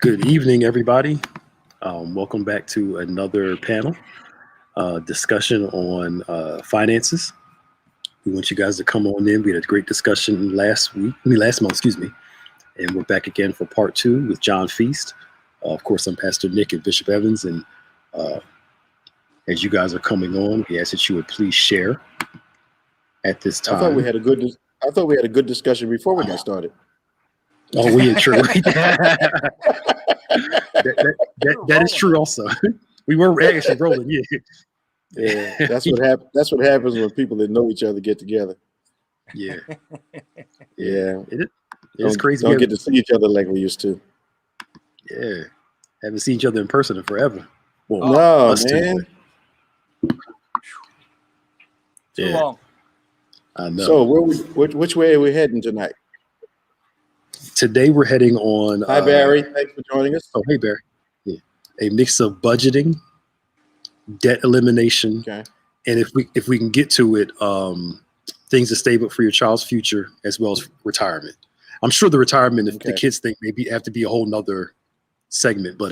Good evening, everybody. Welcome back to another panel discussion on finances. We want you guys to come on in. We had a great discussion last month, excuse me. And we're back again for part two with John Feast. Of course, I'm Pastor Nick and Bishop Evans. And as you guys are coming on, we ask that you would please share at this time. I thought we had a good discussion before we got started. Oh, we ain't true. that is true. Also, we were actually rolling. Yeah, that's what happens. That's what happens when people that know each other get together. Yeah. It's crazy. Don't get to see each other like we used to. Yeah, haven't seen each other in person in forever. Well, no, man. Too long. I know. So, which way are we heading tonight? Today we're heading on. Hi, Barry. Thanks for joining us. Oh, hey, Barry. Yeah. A mix of budgeting, debt elimination, and if we can get to it, things to save up for your child's future as well as retirement. I'm sure the retirement, if the kids think, maybe have to be a whole nother segment, but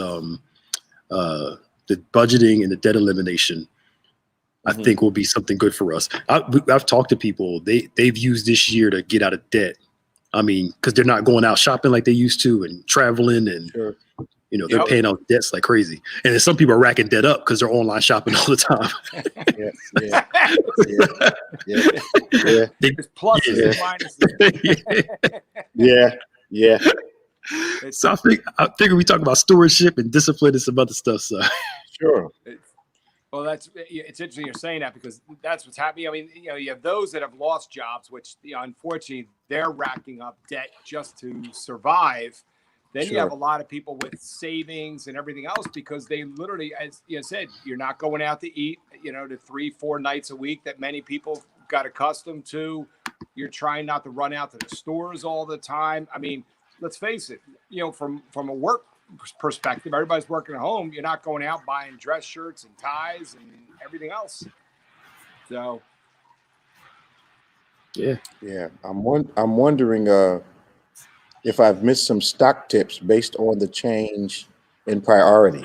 the budgeting and the debt elimination, I think will be something good for us. I've talked to people, they've used this year to get out of debt. I mean, because they're not going out shopping like they used to and traveling and, they're paying off debts like crazy. And then some people are racking debt up because they're online shopping all the time. There's pluses and minuses. So I figure we talk about stewardship and discipline and some other stuff. So sure. Well, it's interesting you're saying that because that's what's happening. I mean, you have those that have lost jobs, which unfortunately they're racking up debt just to survive. Then you have a lot of people with savings and everything else because they literally, as you said, you're not going out to eat, to 3-4 nights a week that many people got accustomed to. You're trying not to run out to the stores all the time. I mean, let's face it, from a work perspective, everybody's working at home. You're not going out buying dress shirts and ties and everything else. So, yeah. I'm wondering if I've missed some stock tips based on the change in priority.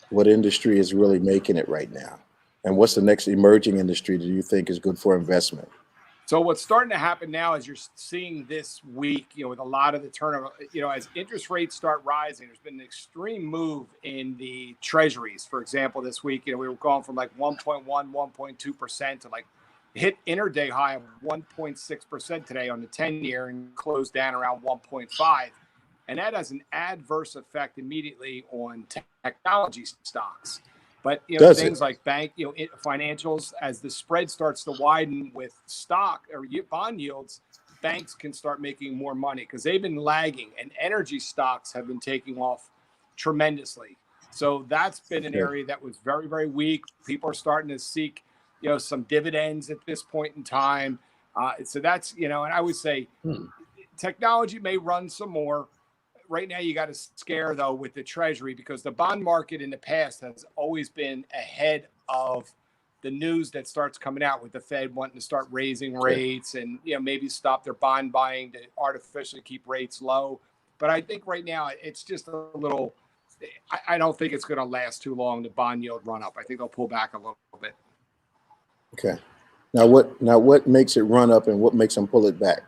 What industry is really making it right now, and what's the next emerging industry that you think is good for investment? So what's starting to happen now is you're seeing this week, with a lot of the turnover, as interest rates start rising, there's been an extreme move in the treasuries. For example, this week, we were going from like 1.1, 1.2% to like hit intraday high of 1.6% today on the 10-year and closed down around 1.5. And that has an adverse effect immediately on technology stocks. But things like bank, financials, as the spread starts to widen with stock or bond yields, banks can start making more money because they've been lagging, and energy stocks have been taking off tremendously. So that's been an area that was very, very weak. People are starting to seek, some dividends at this point in time. So that's, and I would say technology may run some more. Right now, you got to scare, though, with the Treasury because the bond market in the past has always been ahead of the news that starts coming out with the Fed wanting to start raising rates and, maybe stop their bond buying to artificially keep rates low. But I think right now it's just a little – I don't think it's going to last too long, the bond yield run up. I think they'll pull back a little bit. Okay. Now what makes it run up and what makes them pull it back?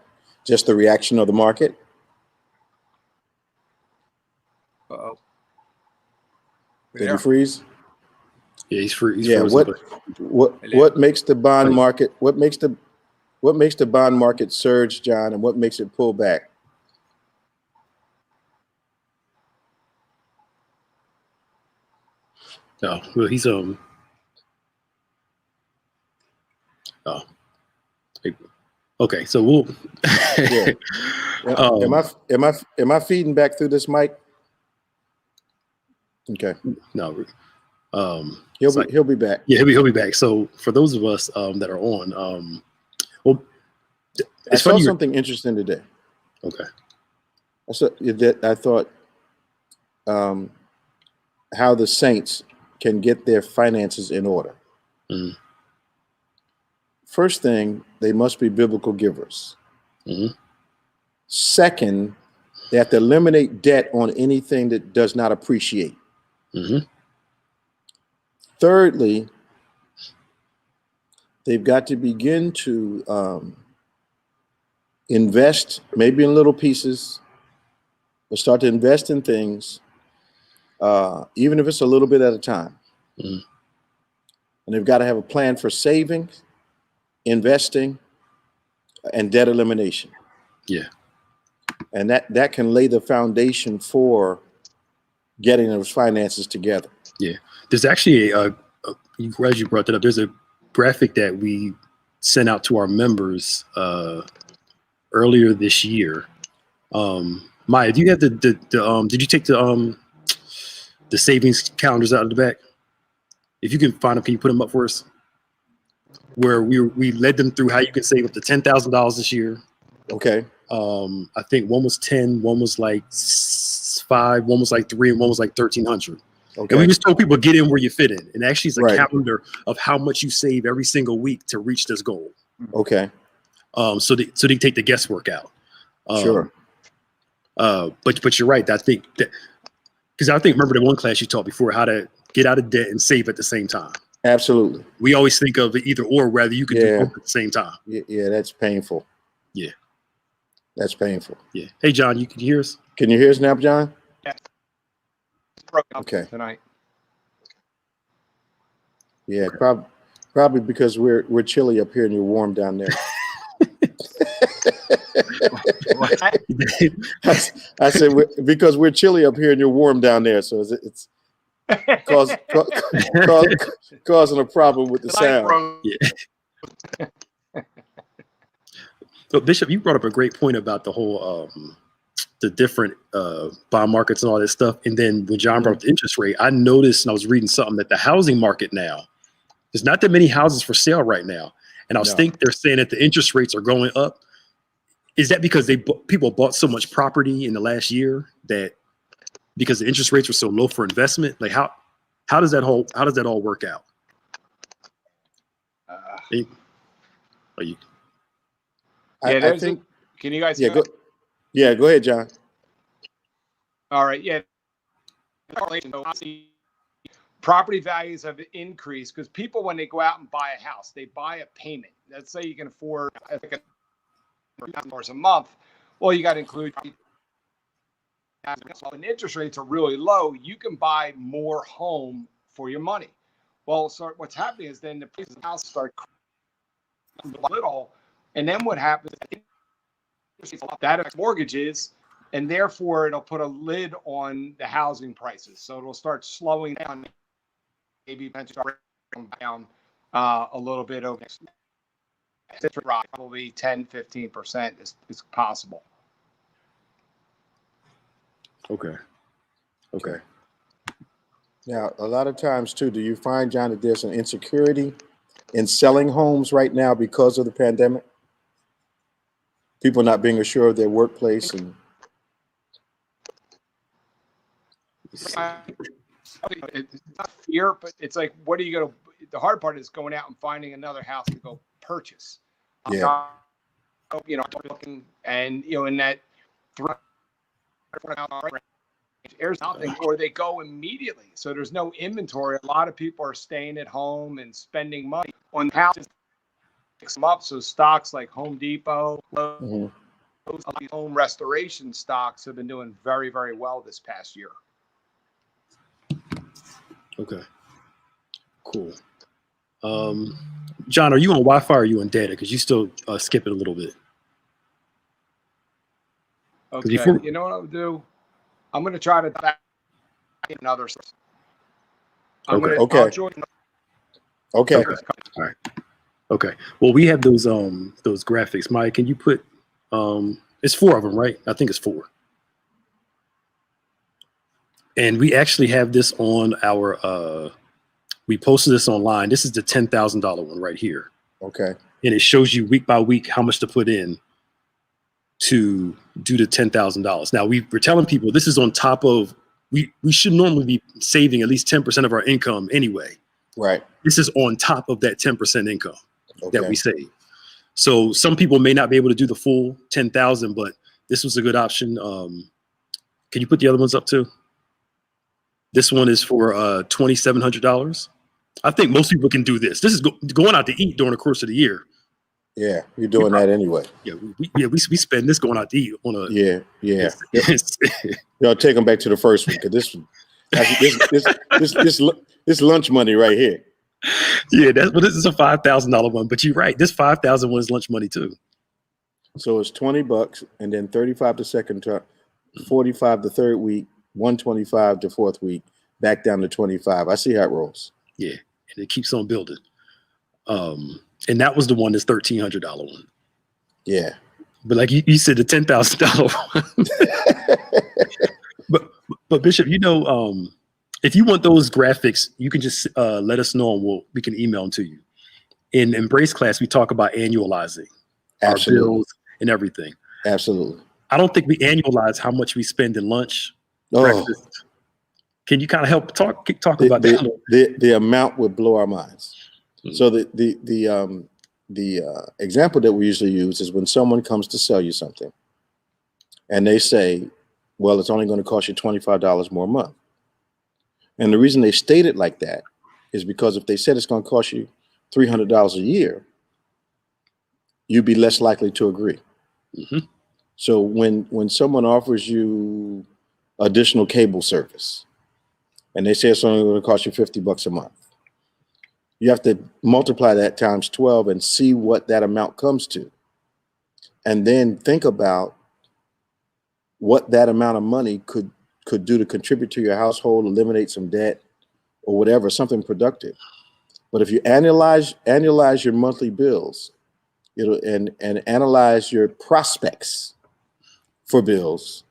Just the reaction of the market? Uh-oh. Did you freeze? Yeah, he's free. What makes the bond market? What makes the bond market surge, John, and what makes it pull back? No, well, he's okay, so we'll. Am I feeding back through this mic? Okay. No. He'll be back. Yeah, he'll be back. So for those of us that are on, I saw something interesting today. Okay. I thought how the saints can get their finances in order. Mm-hmm. First thing, they must be biblical givers. Mm-hmm. Second, They have to eliminate debt on anything that does not appreciate. Mm-hmm. Thirdly, they've got to begin to invest, maybe in little pieces, but start to invest in things, even if it's a little bit at a time. Mm-hmm. And they've got to have a plan for saving, investing, and debt elimination. Yeah. And that can lay the foundation for getting those finances together. Yeah. There's actually as you brought that up, there's a graphic that we sent out to our members earlier this year. Maya, do you have did you take the savings calendars out of the back? If you can find them, can you put them up for us? Where we led them through how you can save up to $10,000 this year. Okay. I think one was 10, one was like 5, one was like 3, and one was like 1,300. Okay. And we just told people get in where you fit in. And actually, it's a calendar of how much you save every single week to reach this goal. Okay. So they can take the guesswork out. Sure. But you're right. I think that because remember the one class you taught before, how to get out of debt and save at the same time. Absolutely. We always think of it either or, rather you can do both at the same time. Yeah, that's painful. Yeah. That's painful. Yeah. Hey, John, you can hear us? Can you hear us now, John? Yeah. Okay. Tonight. Yeah, probably because we're chilly up here and you're warm down there. I said because we're chilly up here and you're warm down there, so it's causing a problem with the sound. Yeah. So Bishop, you brought up a great point about the whole the different bond markets and all this stuff. And then when John brought up the interest rate, I noticed, and I was reading something, that the housing market now, there's not that many houses for sale right now. And I was thinking they're saying that the interest rates are going up. Is that because people bought so much property in the last year that because the interest rates were so low for investment? Like how does that all work out? I think. Can you guys? Yeah, go ahead, John. All right. Yeah. Property values have increased because people, when they go out and buy a house, they buy a payment. Let's say you can afford $1,000 a month. Well, you got to include. When interest rates are really low, you can buy more home for your money. Well, so what's happening is then the prices of houses start a little, and then what happens? That affects mortgages, and therefore it'll put a lid on the housing prices. So it'll start slowing down. Maybe down a little bit over probably 10-15% is possible. Okay. Now, a lot of times too, do you find, John, that there's an insecurity in selling homes right now because of the pandemic? People not being assured of their workplace and. It's not fear, but it's like, what are you going to? The hard part is going out and finding another house to go purchase. Yeah. Looking and in that there's nothing, or they go immediately. So there's no inventory. A lot of people are staying at home and spending money on houses. Picks them up. So stocks like Home Depot, those home restoration stocks have been doing very, very well this past year. Okay. Cool. John, are you on Wi-Fi or are you on data? Because you still skip it a little bit. Okay. You know what I'll do? I'm going to try to back another. Okay. All right. Okay. Well, we have those graphics. Mike, can you put it's 4 of them, right? I think it's 4. And we actually have this on our we posted this online. This is the $10,000 one right here. Okay. And it shows you week by week how much to put in to do the $10,000. Now we're telling people this is on top of we should normally be saving at least 10% of our income anyway. Right. This is on top of that 10% income that we save. So some people may not be able to do the full 10,000, but this was a good option. Can you put the other ones up too? This one is for $2,700. I think most people can do this. This is going out to eat during the course of the year. Yeah, you're doing that anyway. Yeah, we spend this going out to eat on a. Yeah. Y'all take them back to the first one, because this lunch money right here. Yeah, but this is a $5,000 one. But you're right. This $5,000 one is lunch money too. So it's $20, and then 35 the second time, 45 the third week, 125 the fourth week, back down to 25. I see how it rolls. Yeah, and it keeps on building. And that was the one that's $1,300 one. Yeah, but like you said, the $10,000 one. but Bishop, if you want those graphics, you can just let us know, and we can email them to you. In Embrace class, we talk about annualizing our bills and everything. Absolutely. I don't think we annualize how much we spend in lunch. Breakfast. Can you kind of help talk about that? The amount would blow our minds. Mm-hmm. So the example that we usually use is when someone comes to sell you something, and they say, "Well, it's only going to cost you $25 more a month." And the reason they state it like that is because if they said it's going to cost you $300 a year, you'd be less likely to agree. Mm-hmm. So when someone offers you additional cable service, and they say it's only going to cost you $50 a month, you have to multiply that times 12 and see what that amount comes to. And then think about what that amount of money could do to contribute to your household, eliminate some debt or whatever, something productive. But if you analyze your monthly bills, and analyze your prospects for bills,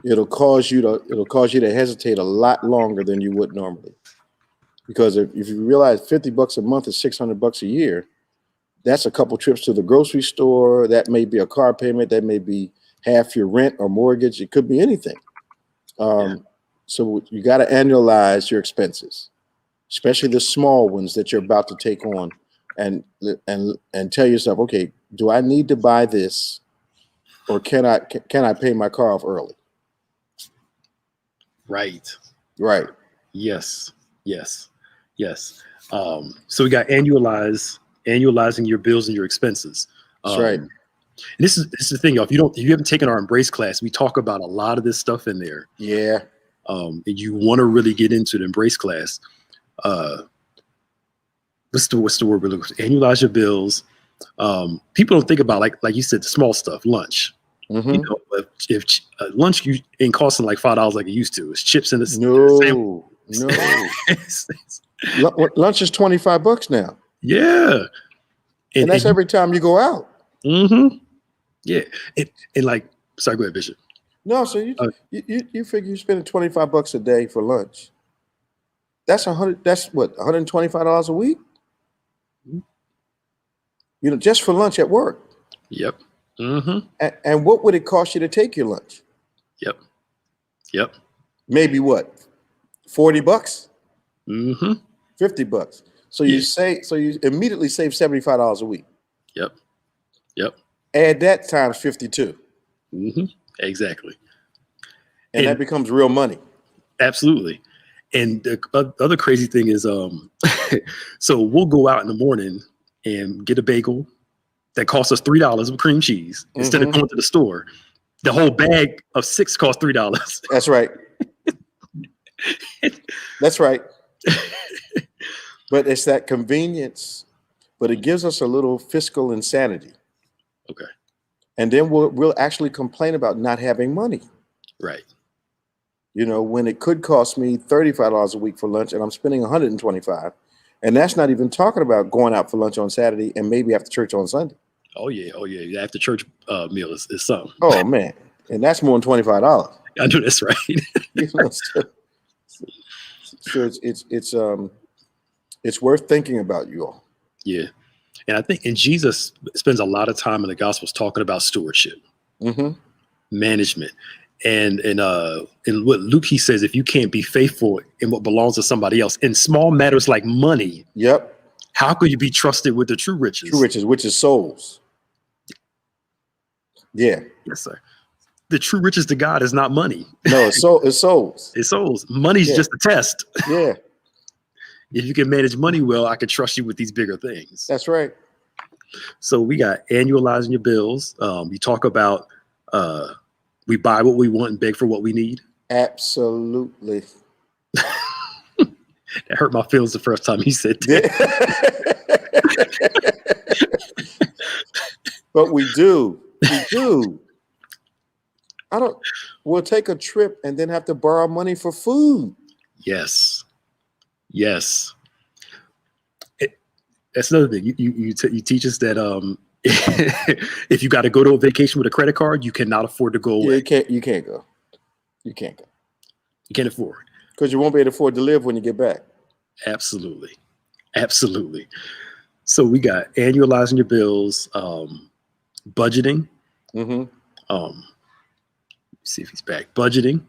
it'll cause you to hesitate a lot longer than you would normally. Because if you realize $50 a month is $600 a year, that's a couple trips to the grocery store. That may be a car payment. That may be half your rent or mortgage. It could be anything. So you got to annualize your expenses, especially the small ones that you're about to take on, and tell yourself, okay, do I need to buy this, or can I pay my car off early? Right. Yes. So we got annualizing your bills and your expenses. That's right. And this is the thing, y'all. If you haven't taken our Embrace class, we talk about a lot of this stuff in there. Yeah. And you want to really get into the Embrace class. What's the word we're looking for? Annualize your bills. People don't think about, like you said, the small stuff, lunch. Mm-hmm. If lunch ain't costing like $5 like it used to, it's chips in the No. Lunch is $25 now. Yeah, and that's every time you go out. Mm-hmm. Yeah, and like, sorry, go ahead, Bishop. No, so you figure you're spending $25 a day for lunch. That's $125 a week. Just for lunch at work. Yep. Mm-hmm. And what would it cost you to take your lunch? Yep. Maybe what? $40? Mm-hmm. $50. So you immediately save $75 a week. Yep. Add that times 52. Mm-hmm. Exactly. And that becomes real money. Absolutely. And the other crazy thing is, so we'll go out in the morning and get a bagel that costs us $3 with cream cheese instead of going to the store. The whole bag of 6 costs $3. That's right. That's right. But it's that convenience, but it gives us a little fiscal insanity. Okay. And then we'll actually complain about not having money. Right. When it could cost me $35 a week for lunch and I'm spending $125. And that's not even talking about going out for lunch on Saturday and maybe after church on Sunday. Oh yeah. After church meal is something. Oh man. And that's more than $25. I know that's right. So it's worth thinking about, you all. Yeah. And I think, and Jesus spends a lot of time in the Gospels talking about stewardship, management. And what Luke, he says, if you can't be faithful in what belongs to somebody else in small matters like money, how could you be trusted with the true riches? True riches, which is souls. Yeah. Yes, sir. the true riches to God is not money. No, it's souls. It's souls. Money's just a test. Yeah. If you can manage money well, I can trust you with these bigger things. That's right. So we got annualizing your bills. We talk about we buy what we want and beg for what we need. Absolutely. That hurt my feelings the first time he said that. But we do. We do. We'll take a trip and then have to borrow money for food. Yes. That's another thing. You teach us that if you got to go to a vacation with a credit card, you cannot afford to go away. Yeah, you can't go. You can't afford. Because you won't be able to afford to live when you get back. Absolutely. So we got annualizing your bills, budgeting. Mm-hmm. See if he's back. Budgeting,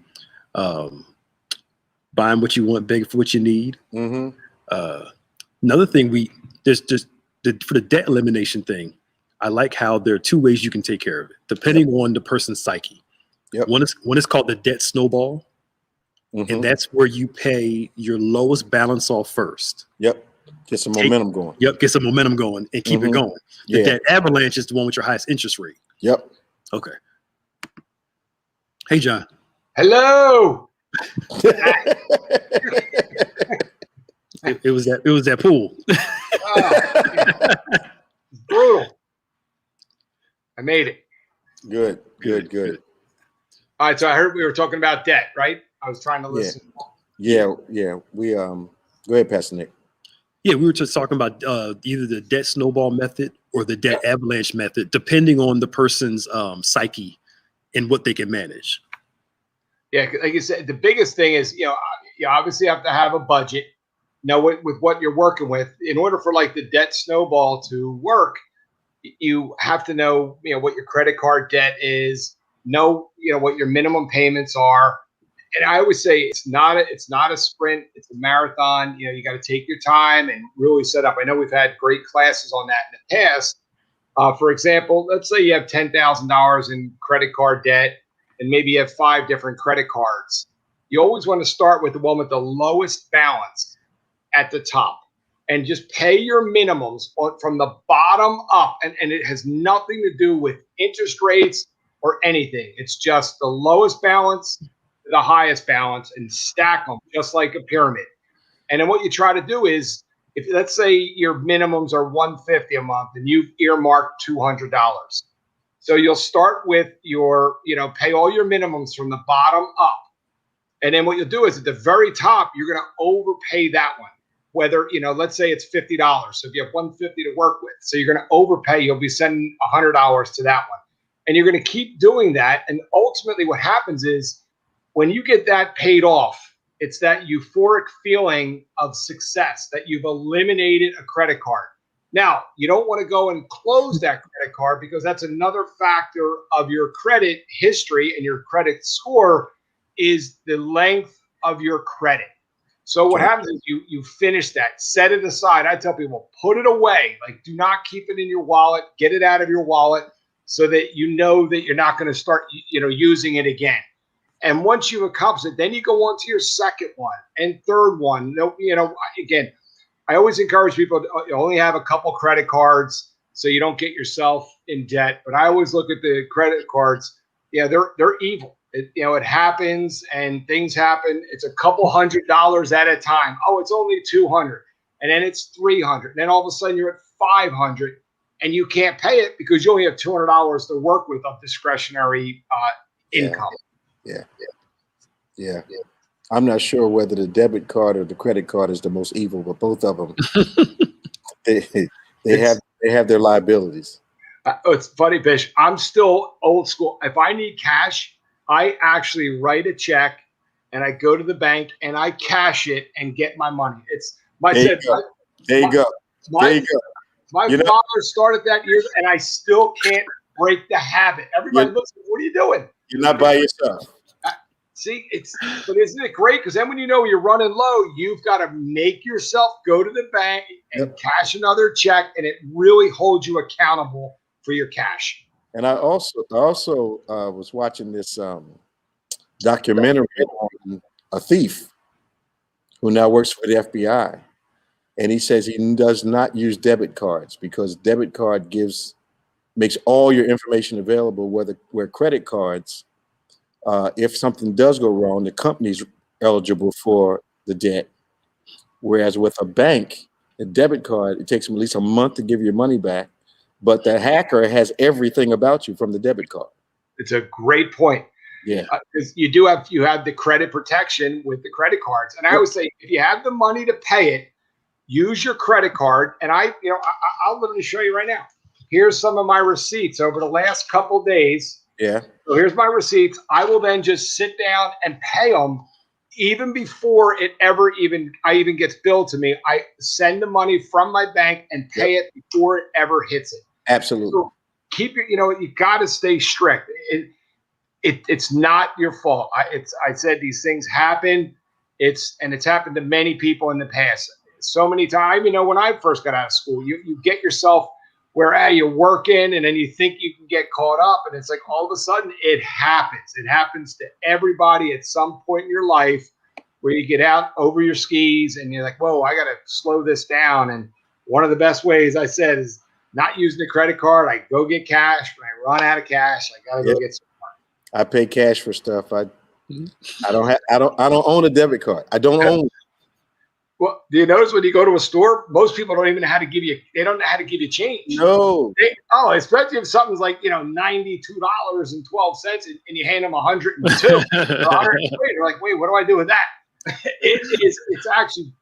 buying what you want, begging for what you need. Mm-hmm. Another thing there's just for the debt elimination thing. I like how there are two ways you can take care of it, depending on the person's psyche. Yep. One is called the Debt Snowball. Mm-hmm. And that's where you pay your lowest balance off first. Yep. Get some momentum going. Yep. Get some momentum going and keep it going. The debt avalanche is the one with your highest interest rate. Yep. Okay. Hey, John. Hello. It was that pool. Brutal. I made it. Good. All right. So I heard we were talking about debt, right? I was trying to listen. Yeah. We go ahead, Pastor Nick. Yeah, we were just talking about either the debt snowball method or the debt avalanche method, depending on the person's psyche and what they can manage. Yeah, like you said, the biggest thing is, you obviously have to have a budget, know with what you're working with. In order for like the debt snowball to work, you have to know, what your credit card debt is, know what your minimum payments are. And I always say it's not a sprint, it's a marathon. You got to take your time and really set up. I know we've had great classes on that in the past. For example, let's say you have $10,000 in credit card debt and maybe you have 5 different credit cards. You always want to start with the one with the lowest balance at the top and just pay your minimums from the bottom up. And it has nothing to do with interest rates or anything. It's just the lowest balance to the highest balance and stack them just like a pyramid. And then what you try to do is, if let's say your minimums are $150 a month and you've earmarked $200. So you'll start with your, pay all your minimums from the bottom up. And then what you'll do is at the very top, you're going to overpay that one. Whether, let's say it's $50. So if you have $150 to work with, so you're going to overpay, you'll be sending $100 to that one. And you're going to keep doing that. And ultimately what happens is when you get that paid off, it's that euphoric feeling of success that you've eliminated a credit card. Now, you don't want to go and close that credit card because that's another factor of your credit history and your credit score is the length of your credit. So what happens is you finish that, set it aside. I tell people, put it away. Like, do not keep it in your wallet. Get it out of your wallet so that you know that you're not going to start, using it again. And once you accomplish it, then you go on to your second one and third one. Again, I always encourage people to only have a couple credit cards so you don't get yourself in debt. But I always look at the credit cards. Yeah, they're evil. It happens and things happen. It's a couple $100 at a time. Oh, it's only $200, and then it's $300, and then all of a sudden you're at $500, and you can't pay it because you only have $200 to work with of discretionary income. Yeah. I'm not sure whether the debit card or the credit card is the most evil, but both of them they have their liabilities. It's funny, Bish. I'm still old school. If I need cash, I actually write a check and I go to the bank and I cash it and get my money. It's my There you go. My father started that years and I still can't break the habit. Everybody looks at me, what are you doing? You're not by yourself. See, but isn't it great? Because then when you're running low, you've got to make yourself go to the bank and cash another check, and it really holds you accountable for your cash. And I also was watching this documentary on a thief who now works for the FBI, and he says he does not use debit cards because debit card makes all your information available. Where credit cards, if something does go wrong, the company's eligible for the debt. Whereas with a bank, a debit card, it takes them at least a month to give your money back, but the hacker has everything about you from the debit card. It's a great point. Yeah, because you have the credit protection with the credit cards, and I always say if you have the money to pay it, use your credit card. And I'll literally show you right now. Here's some of my receipts over the last couple of days. yeah. So here's my receipts. I will then just sit down and pay them even before it ever even gets billed to me. I send the money from my bank and pay it before it ever hits it. Absolutely. So keep your, you got to stay strict. It's not your fault. I said these things happen. It's happened to many people in the past. So many times, when I first got out of school, you get yourself where you're working and then you think you can get caught up, and it's like all of a sudden it happens. It happens to everybody at some point in your life where you get out over your skis and you're like, whoa, I got to slow this down. And one of the best ways I said is not using a credit card. I go get cash. When I run out of cash, I got to go get some. I pay cash for stuff. I don't own a debit card. I don't own. Well, do you notice when you go to a store, most people don't even know how to give you. They don't know how to give you change. No. Especially if something's like $92.12, and you hand them 102 or 103. They're like, wait, what do I do with that? It's actually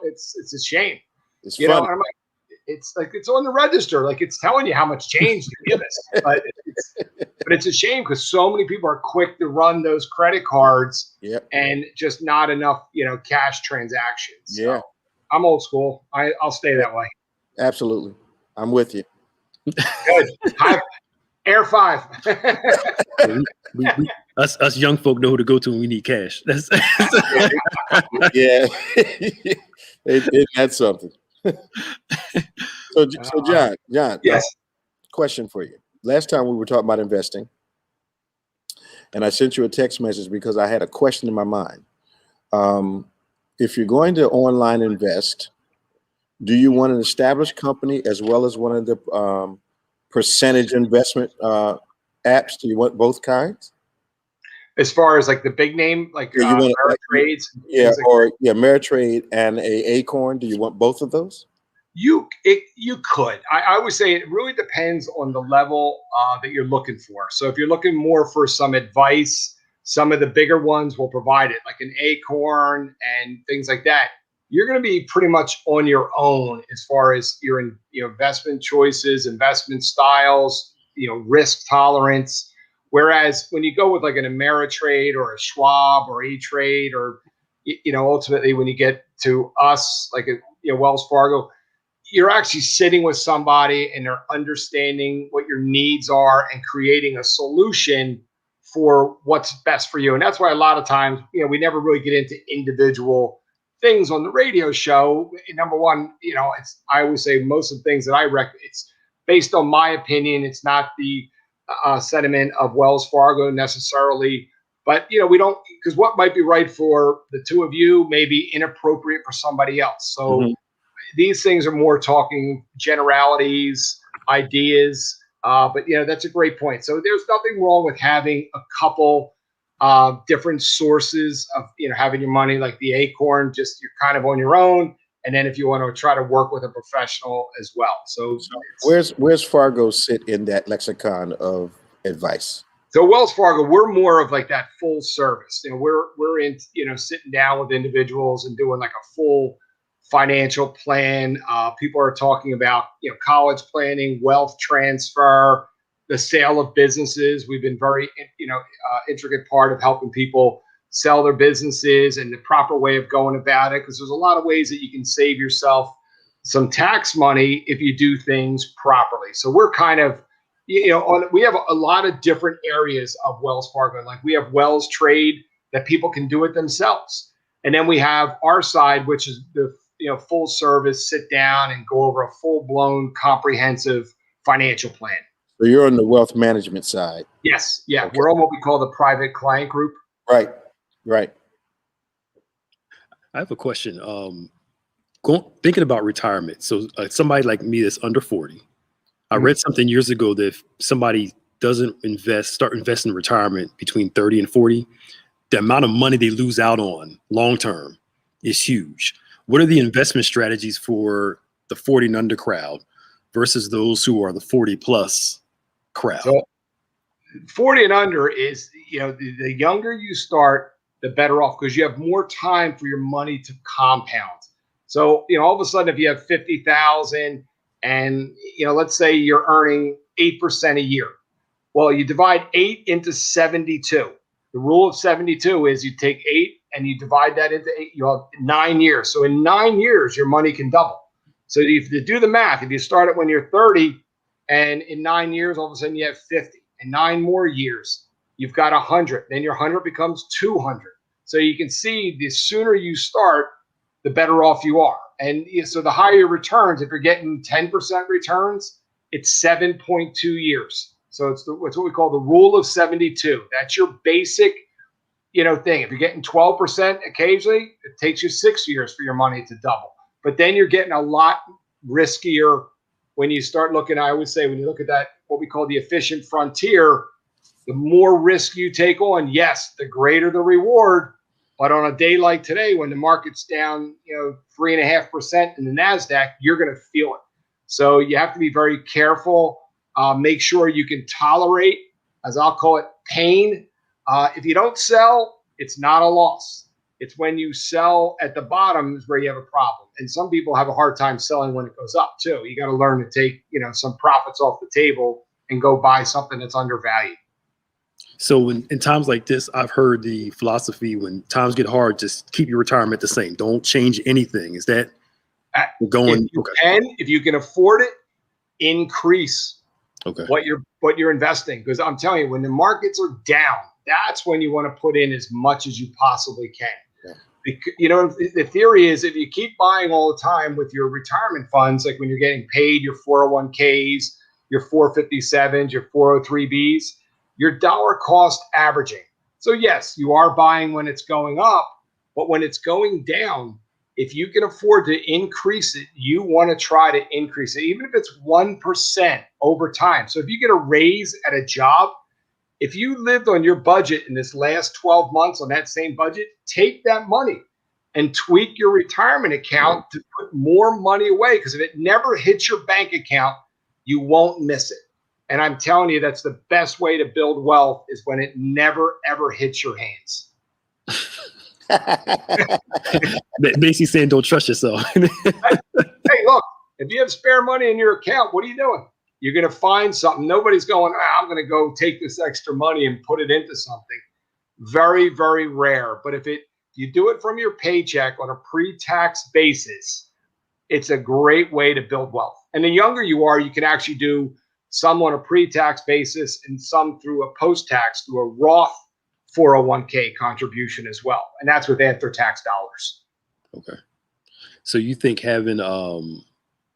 it's a shame. It's funny. funny. I'm like, it's like it's on the register, like it's telling you how much change to give us. But it's a shame because so many people are quick to run those credit cards and just not enough, cash transactions. Yeah. So I'm old school. I'll stay that way. Absolutely. I'm with you. Good. Air 5. Us young folk know who to go to when we need cash. That's yeah. That's something. So John, yes. Question for you. Last time we were talking about investing, and I sent you a text message because I had a question in my mind. If you're going to online invest, do you want an established company as well as one of the percentage investment apps? Do you want both kinds? As far as like the big name, like Ameritrades? Ameritrade and a Acorn. Do you want both of those? You could. I would say it really depends on the level that you're looking for. So if you're looking more for some advice, some of the bigger ones will provide it, like an Acorn and things like that. You're going to be pretty much on your own as far as your investment choices, investment styles, risk tolerance. Whereas when you go with like an Ameritrade or a Schwab or E-Trade, or ultimately when you get to us, like Wells Fargo, you're actually sitting with somebody and they're understanding what your needs are and creating a solution for what's best for you. And that's why a lot of times, we never really get into individual things on the radio show. Number one, I always say most of the things that I recommend, it's based on my opinion. It's not the sentiment of Wells Fargo necessarily, but we don't, because what might be right for the two of you may be inappropriate for somebody else. So these things are more talking generalities, ideas, but that's a great point. So there's nothing wrong with having a couple different sources of having your money, like the Acorn, just you're kind of on your own. And then if you want to try to work with a professional as well. So where's Fargo sit in that lexicon of advice? So Wells Fargo, we're more of like that full service. We're in, sitting down with individuals and doing like a full financial plan. People are talking about, college planning, wealth transfer, the sale of businesses. We've been very, intricate part of helping people sell their businesses and the proper way of going about it. Because there's a lot of ways that you can save yourself some tax money if you do things properly. So we're kind of, we have a lot of different areas of Wells Fargo. Like we have Wells Trade that people can do it themselves. And then we have our side, which is the full service, sit down and go over a full blown comprehensive financial plan. So you're on the wealth management side. Yes. Yeah. Okay. We're on what we call the private client group. Right. Right. I have a question. Thinking about retirement. So somebody like me that's under 40, I read something years ago that if somebody doesn't start investing in retirement between 30 and 40, the amount of money they lose out on long term is huge. What are the investment strategies for the 40 and under crowd versus those who are the 40 plus crowd? So 40 and under is, the younger you start, the better off, because you have more time for your money to compound. So, all of a sudden, if you have 50,000 and, let's say you're earning 8% a year, well, you divide 8 into 72. The rule of 72 is you take 8 and you divide that into 8. You have 9 years. So in 9 years, your money can double. So if you do the math, if you start it when you're 30 and in 9 years, all of a sudden you have 50. In 9 more years, you've got 100. Then your 100 becomes 200. So you can see the sooner you start, the better off you are. And so the higher your returns, if you're getting 10% returns, it's 7.2 years. So it's what we call the rule of 72. That's your basic, thing. If you're getting 12% occasionally, it takes you 6 years for your money to double. But then you're getting a lot riskier when you start looking. I always say when you look at that, what we call the efficient frontier, the more risk you take on, yes, the greater the reward. But on a day like today, when the market's down, 3.5% in the NASDAQ, you're going to feel it. So you have to be very careful. Make sure you can tolerate, as I'll call it, pain. If you don't sell, it's not a loss. It's when you sell at the bottom is where you have a problem. And some people have a hard time selling when it goes up too. You got to learn to take, some profits off the table and go buy something that's undervalued. So in times like this, I've heard the philosophy when times get hard, just keep your retirement the same. Don't change anything. Is that going? If you can afford it, increase okay. what you're investing. Because I'm telling you, when the markets are down, that's when you want to put in as much as you possibly can. Yeah. The theory is if you keep buying all the time with your retirement funds, like when you're getting paid your 401ks, your 457s, your 403bs, your dollar cost averaging. So yes, you are buying when it's going up, but when it's going down, if you can afford to increase it, you want to try to increase it, even if it's 1% over time. So if you get a raise at a job, if you lived on your budget in this last 12 months on that same budget, take that money and tweak your retirement account to put more money away. Because if it never hits your bank account, you won't miss it. And I'm telling you, that's the best way to build wealth is when it never, ever hits your hands. Basically saying don't trust yourself. Hey, look, if you have spare money in your account, what are you doing? You're going to find something. Nobody's going, I'm going to go take this extra money and put it into something. Very, very rare. But if you do it from your paycheck on a pre-tax basis, it's a great way to build wealth. And the younger you are, you can actually do some on a pre-tax basis and some through a post-tax, through a Roth 401k contribution as well. And that's with after-tax dollars. Okay. So you think having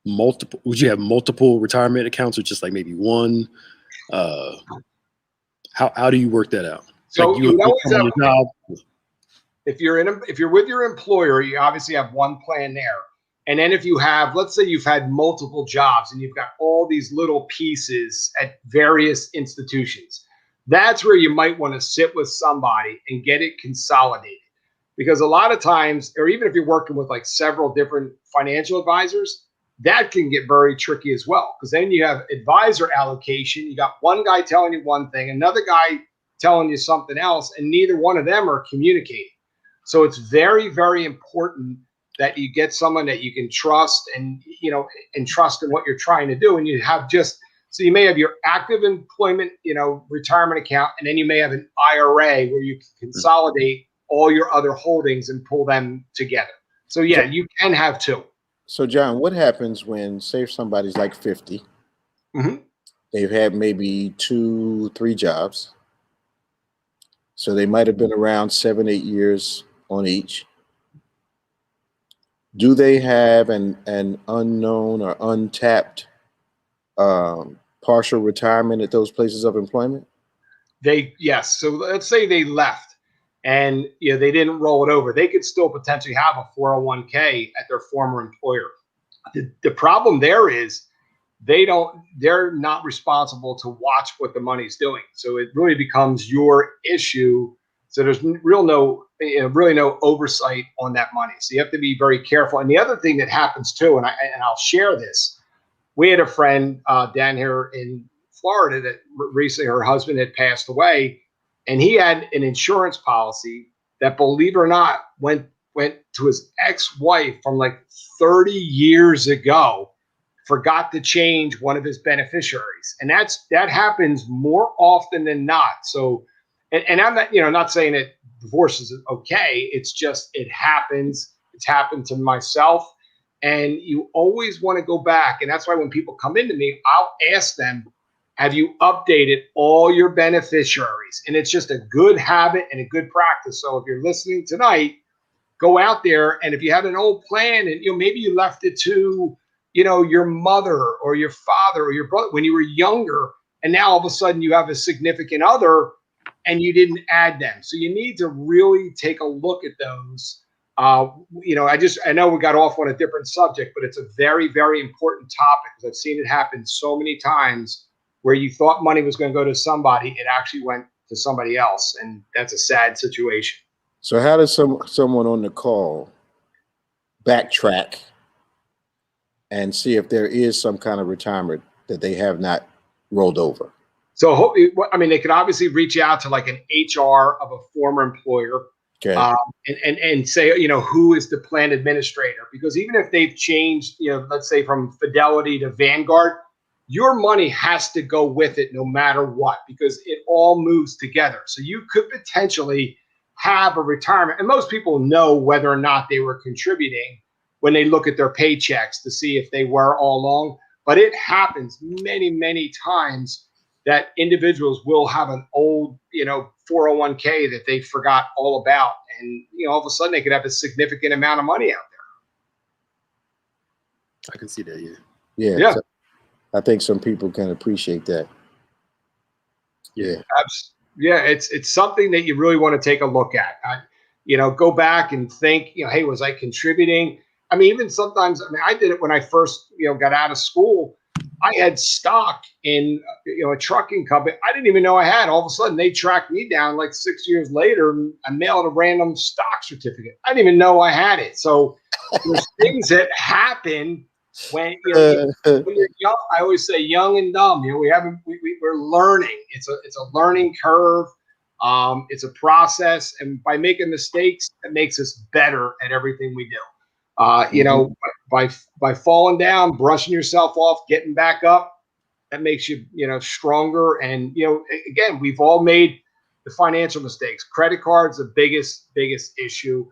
would you have multiple retirement accounts or just like maybe one? How do you work that out? So like you always have, if you're with your employer, you obviously have one plan there. And then if you have, let's say you've had multiple jobs and you've got all these little pieces at various institutions, that's where you might want to sit with somebody and get it consolidated. Because a lot of times, or even if you're working with like several different financial advisors, that can get very tricky as well. Because then you have advisor allocation. You got one guy telling you one thing, another guy telling you something else, and neither one of them are communicating. So it's very, very important that you get someone that you can trust and trust in what you're trying to do. And you have so you may have your active employment, retirement account, and then you may have an IRA where you can consolidate all your other holdings and pull them together. So yeah, you can have two. So John, what happens when, say, somebody's like 50, they've had maybe 2-3 jobs. So they might have been around 7-8 years on each. Do they have an unknown or untapped partial retirement at those places of employment? Yes. So let's say they left and they didn't roll it over. They could still potentially have a 401k at their former employer. The problem there is they're not responsible to watch what the money's doing. So it really becomes your issue. So there's really no oversight on that money. So you have to be very careful. And the other thing that happens too, and I'll share this. We had a friend down here in Florida that recently her husband had passed away, and he had an insurance policy that, believe it or not, went to his ex-wife from like 30 years ago, forgot to change one of his beneficiaries. And that happens more often than not. So, and I'm not saying that divorce is okay. It's just, it happens. It's happened to myself. And you always want to go back. And that's why when people come into me, I'll ask them, have you updated all your beneficiaries? And it's just a good habit and a good practice. So if you're listening tonight, go out there. And if you had an old plan and maybe you left it to your mother or your father or your brother when you were younger, and now all of a sudden you have a significant other and you didn't add them. So you need to really take a look at those. I know we got off on a different subject, but it's a very, very important topic because I've seen it happen so many times where you thought money was going to go to somebody, it actually went to somebody else, and that's a sad situation. So how does someone on the call backtrack and see if there is some kind of retirement that they have not rolled over? So, they could obviously reach out to like an HR of a former employer, okay, and say, who is the plan administrator? Because even if they've changed, let's say from Fidelity to Vanguard, your money has to go with it no matter what, because it all moves together. So you could potentially have a retirement, and most people know whether or not they were contributing when they look at their paychecks to see if they were all along. But it happens many, many times that individuals will have an old, 401k that they forgot all about. And, all of a sudden they could have a significant amount of money out there. I can see that. Yeah. Yeah. So I think some people can appreciate that. Yeah. Yeah. It's something that you really want to take a look at. Go back and think, hey, was I contributing? Even sometimes, I did it when I first, got out of school. I had stock in, a trucking company. I didn't even know I had. All of a sudden, they tracked me down like 6 years later, and I mailed a random stock certificate. I didn't even know I had it. So there's things that happen when when you're young. I always say young and dumb. We're learning. It's a learning curve. It's a process, and by making mistakes, it makes us better at everything we do. By falling down, brushing yourself off, getting back up, that makes you, stronger. And, again, we've all made the financial mistakes. Credit cards, the biggest issue.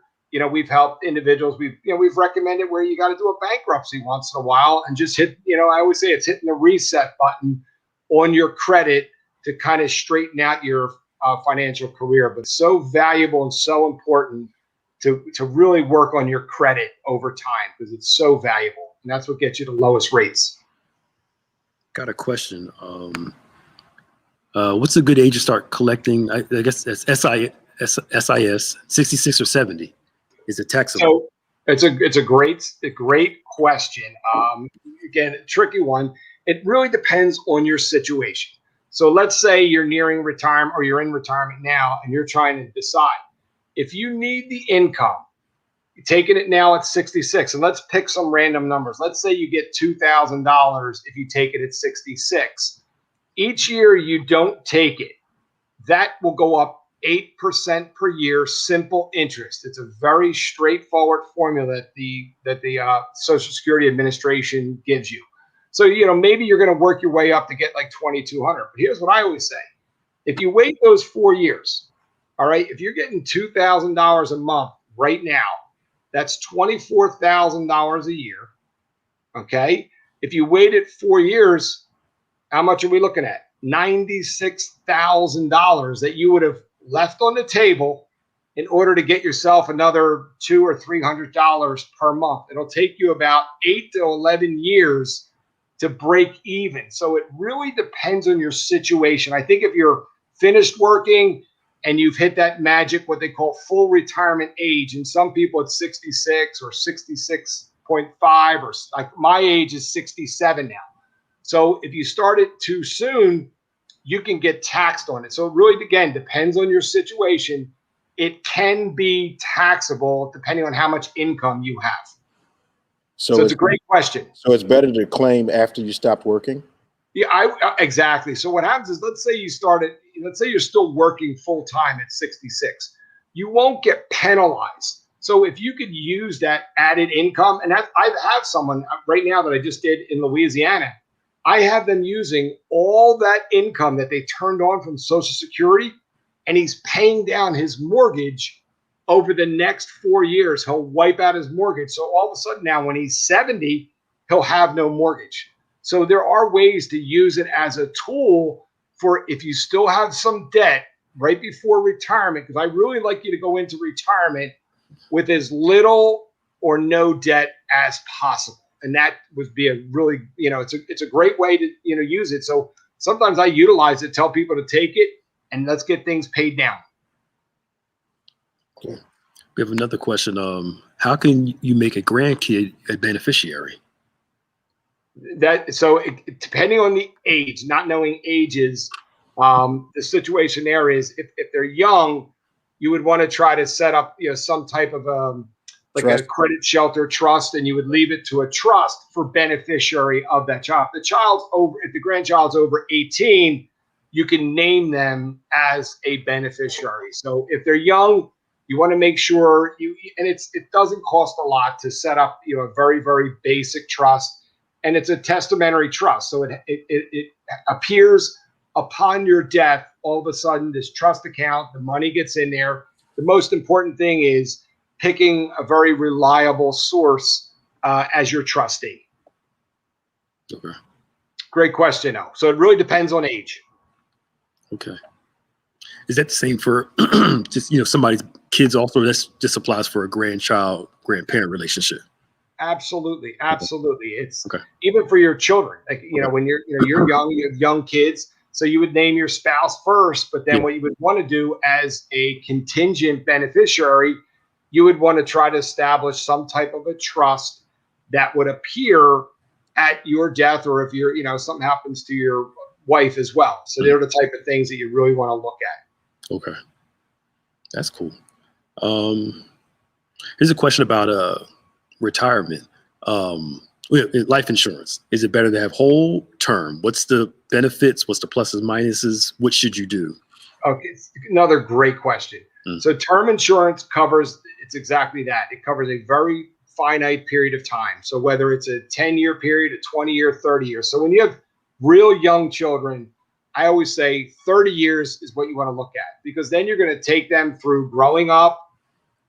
We've helped individuals. We've recommended where you got to do a bankruptcy once in a while and just hit, I always say it's hitting the reset button on your credit to kind of straighten out your financial career. But so valuable and so important to really work on your credit over time, because it's so valuable, and that's what gets you the lowest rates. Got a question. What's a good age to start collecting? I guess it's SIS, 66 or 70. Is it taxable? So it's a great question. Again, a tricky one. It really depends on your situation. So let's say you're nearing retirement or you're in retirement now and you're trying to decide. If you need the income, you're taking it now at 66, and let's pick some random numbers. Let's say you get $2,000 if you take it at 66. Each year you don't take it, that will go up 8% per year, simple interest. It's a very straightforward formula that the Social Security Administration gives you. So, maybe you're going to work your way up to get like $2,200. But here's what I always say. If you wait those 4 years, all right, if you're getting $2,000 a month right now, that's $24,000 a year. Okay. If you waited 4 years, how much are we looking at? $96,000 that you would have left on the table in order to get yourself another $200 or $300 per month. It'll take you about 8 to 11 years to break even. So it really depends on your situation. I think if you're finished working and you've hit that magic, what they call full retirement age, and some people it's 66 or 66.5, or like my age is 67 now. So if you start it too soon, you can get taxed on it. So it really, again, depends on your situation. It can be taxable depending on how much income you have. So it's a great question. So it's better to claim after you stopped working? Yeah, exactly. So what happens is, let's say you're still working full time at 66. You won't get penalized. So if you could use that added income, and I have someone right now that I just did in Louisiana, I have them using all that income that they turned on from Social Security, and he's paying down his mortgage over the next 4 years. He'll wipe out his mortgage. So all of a sudden now when he's 70, he'll have no mortgage. So there are ways to use it as a tool for if you still have some debt right before retirement, because I really like you to go into retirement with as little or no debt as possible. And that would be a really, it's a great way to, use it. So sometimes I utilize it, tell people to take it, and let's get things paid down. Cool. We have another question. How can you make a grandkid a beneficiary? Depending on the age, not knowing ages, the situation there is if they're young, you would want to try to set up, some type of like trust. A credit shelter trust, and you would leave it to a trust for beneficiary of that child. If the grandchild's over 18, you can name them as a beneficiary. So if they're young, you want to make sure it doesn't cost a lot to set up, a very, very basic trust. And it's a testamentary trust. So it appears upon your death, all of a sudden, this trust account, the money gets in there. The most important thing is picking a very reliable source as your trustee. Okay. Great question, though. So it really depends on age. Okay. Is that the same for just, somebody's kids also? This just applies for a grandparent relationship. Absolutely. It's okay. Even for your children, like, when you're young, you have young kids. So you would name your spouse first, but then what you would want to do as a contingent beneficiary, you would want to try to establish some type of a trust that would appear at your death, or if something happens to your wife as well. So they're the type of things that you really want to look at. Okay. That's cool. Here's a question about retirement. Life insurance. Is it better to have whole term? What's the benefits? What's the pluses, minuses? What should you do? Okay, another great question. So term insurance it's exactly that. It covers a very finite period of time. So whether it's a 10-year period, a 20-year, 30 years. So when you have real young children, I always say 30 years is what you want to look at, because then you're going to take them through growing up,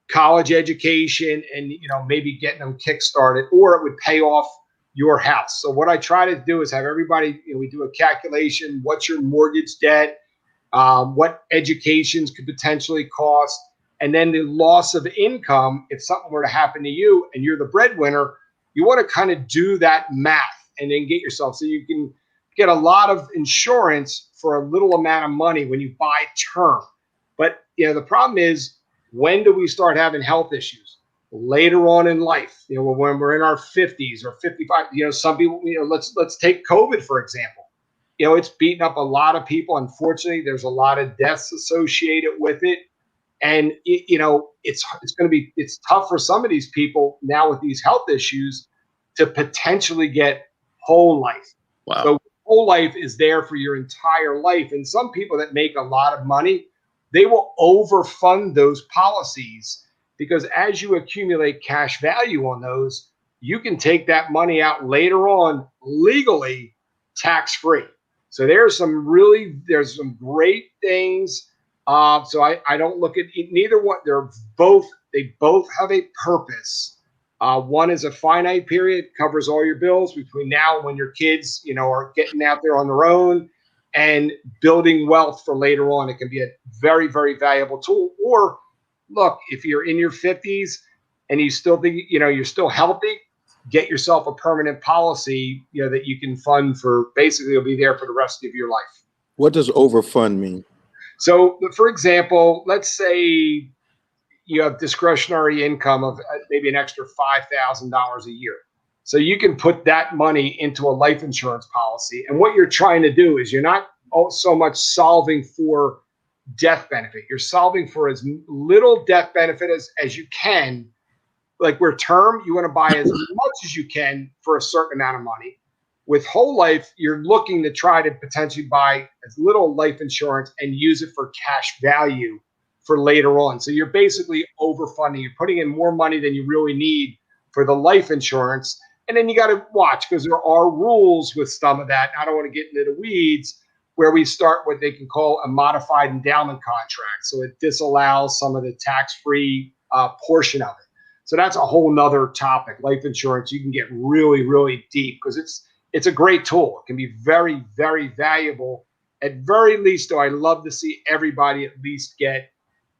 college education, and maybe getting them kickstarted, or it would pay off your house. So what I try to do is have everybody, we do a calculation. What's your mortgage debt? What educations could potentially cost? And then the loss of income, if something were to happen to you and you're the breadwinner, you want to kind of do that math and then get yourself, so you can get a lot of insurance for a little amount of money when you buy term. But the problem is, when do we start having health issues? Later on in life, when we're in our 50s or 55. Some people, let's take COVID, for example. It's beaten up a lot of people. Unfortunately, there's a lot of deaths associated with it. And, it's tough for some of these people now with these health issues to potentially get whole life. Wow. So whole life is there for your entire life. And some people that make a lot of money, they will overfund those policies, because as you accumulate cash value on those, you can take that money out later on legally tax-free. So there's some great things. So I don't look at neither one. They both have a purpose. One is a finite period, covers all your bills between now and when your kids, are getting out there on their own and building wealth for later on. It can be a very, very valuable tool. Or look, if you're in your 50s and you still think, you're still healthy, get yourself a permanent policy, that you can fund for, basically you'll be there for the rest of your life. What does overfund mean? So, for example, let's say you have discretionary income of maybe an extra $5,000 a year. So you can put that money into a life insurance policy. And what you're trying to do is you're not so much solving for death benefit. You're solving for as little death benefit as you can. Like where term, you want to buy as much as you can for a certain amount of money. With whole life, you're looking to try to potentially buy as little life insurance and use it for cash value for later on. So you're basically overfunding. You're putting in more money than you really need for the life insurance. And then you got to watch, because there are rules with some of that. I don't want to get into the weeds, where we start what they can call a modified endowment contract. So it disallows some of the tax-free portion of it. So that's a whole nother topic. Life insurance, you can get really, really deep, because it's a great tool. It can be very, very valuable. At very least, though, I love to see everybody at least get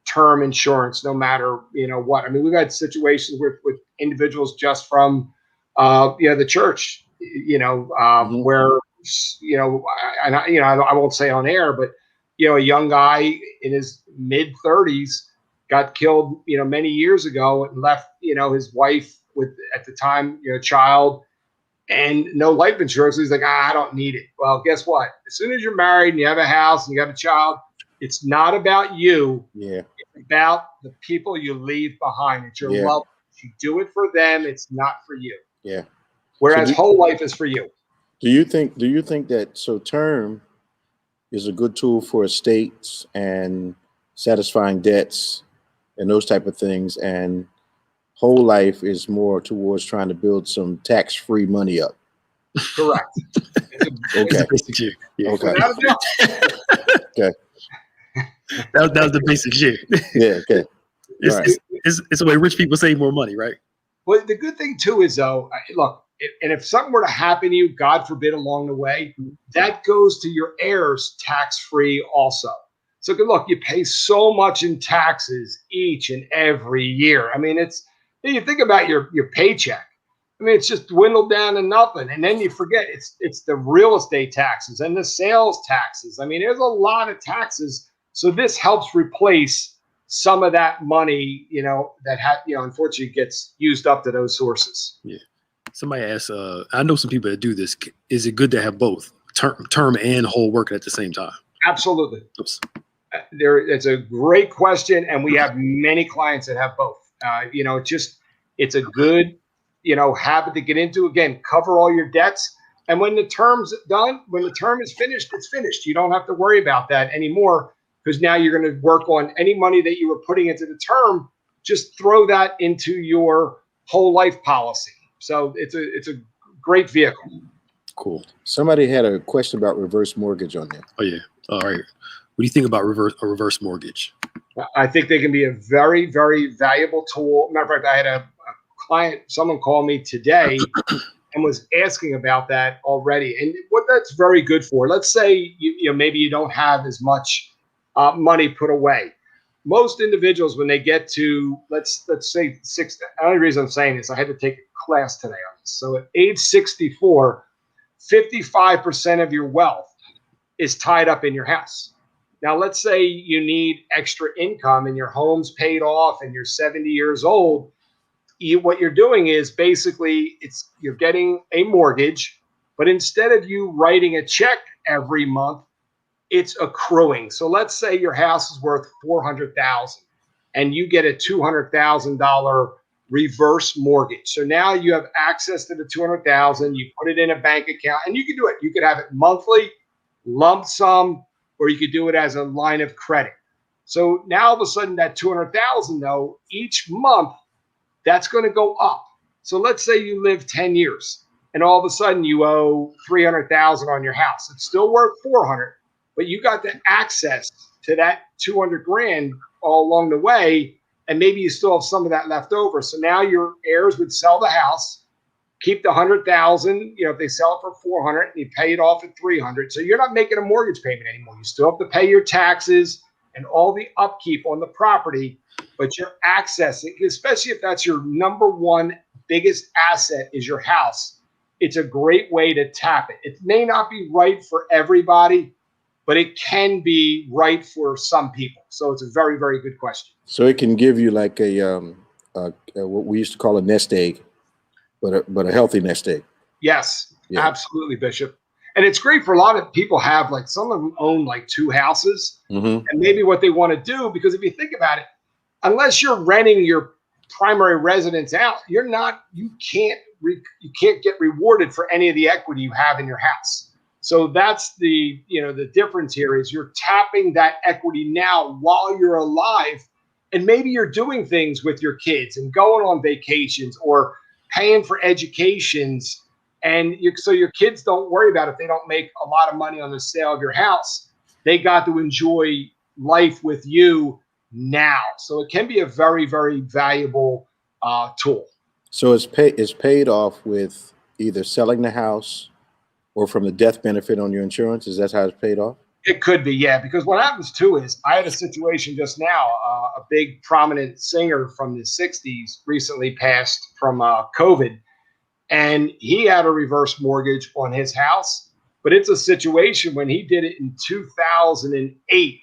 term insurance, no matter what. I mean, we've had situations with individuals just from the church, where and I won't say on air, but a young guy in his mid 30s got killed many years ago, and left his wife with, at the time, child, and no life insurance. He's like, I don't need it. Well, guess what? As soon as you're married and you have a house and you have a child, it's not about you. Yeah. It's about the people you leave behind. It's your love. You do it for them. It's not for you. Yeah. Whereas whole life is for you. Do you think that term is a good tool for estates and satisfying debts and those type of things, and whole life is more towards trying to build some tax-free money up? Correct. Okay. Yeah. Okay. Okay. That was the basic shit. Yeah. Okay. It's the way rich people save more money, right? Well, the good thing too is, though, look, and if something were to happen to you, God forbid, along the way, that goes to your heirs tax-free also. So look, you pay so much in taxes each and every year. I mean, you think about your paycheck. I mean, it's just dwindled down to nothing. And then you forget it's the real estate taxes and the sales taxes. I mean, there's a lot of taxes. So this helps replace some of that money, that unfortunately gets used up to those sources. Yeah. Somebody asked, I know some people that do this. Is it good to have both term and whole working at the same time? Absolutely. Oops. It's a great question, and we have many clients that have both. It's a good, habit to get into. Again, cover all your debts, and when the term's done, when the term is finished, it's finished. You don't have to worry about that anymore, because now you're going to work on any money that you were putting into the term. Just throw that into your whole life policy. So it's a great vehicle. Cool. Somebody had a question about reverse mortgage on there. Oh yeah. All right. What do you think about a reverse mortgage? I think they can be a very, very valuable tool. Matter of fact, I had a client, someone called me today and was asking about that already. And what that's very good for, let's say maybe you don't have as much money put away. Most individuals, when they get to, let's say 60, the only reason I'm saying this, I had to take a class today on this. So at age 64, 55% of your wealth is tied up in your house. Now, let's say you need extra income and your home's paid off and you're 70 years old. What you're doing is basically you're getting a mortgage, but instead of you writing a check every month, it's accruing. So let's say your house is worth $400,000 and you get a $200,000 reverse mortgage. So now you have access to the $200,000, you put it in a bank account, and you can do it. You could have it monthly, lump sum, or you could do it as a line of credit. So now all of a sudden that $200,000, though, each month that's going to go up. So let's say you live 10 years and all of a sudden you owe $300,000 on your house. It's still worth $400,000, but you got the access to that $200,000 all along the way, and maybe you still have some of that left over. So now your heirs would sell the house, keep the $100,000. If they sell it for $400,000, and you pay it off at $300,000, so you're not making a mortgage payment anymore. You still have to pay your taxes and all the upkeep on the property, but you're accessing, especially if that's your number one biggest asset is your house. It's a great way to tap it. It may not be right for everybody, but it can be right for some people. So it's a very, very good question. So it can give you like what we used to call a nest egg, but a healthy nest egg. Yes, Yeah. absolutely, Bishop. And it's great for a lot of people have, like, some of them own like 2 houses, and maybe what they want to do, because if you think about it, unless you're renting your primary residence out, you can't get rewarded for any of the equity you have in your house. So that's the difference here is you're tapping that equity now while you're alive, and maybe you're doing things with your kids and going on vacations or paying for educations. And so your kids don't worry about if they don't make a lot of money on the sale of your house. They got to enjoy life with you now. So it can be a very, very valuable tool. So it's paid off with either selling the house or from the death benefit on your insurance. Is that how it's paid off? It could be, yeah. Because what happens too is I had a situation just now. A big prominent singer from the 60s recently passed from COVID. And he had a reverse mortgage on his house, but it's a situation when he did it in 2008,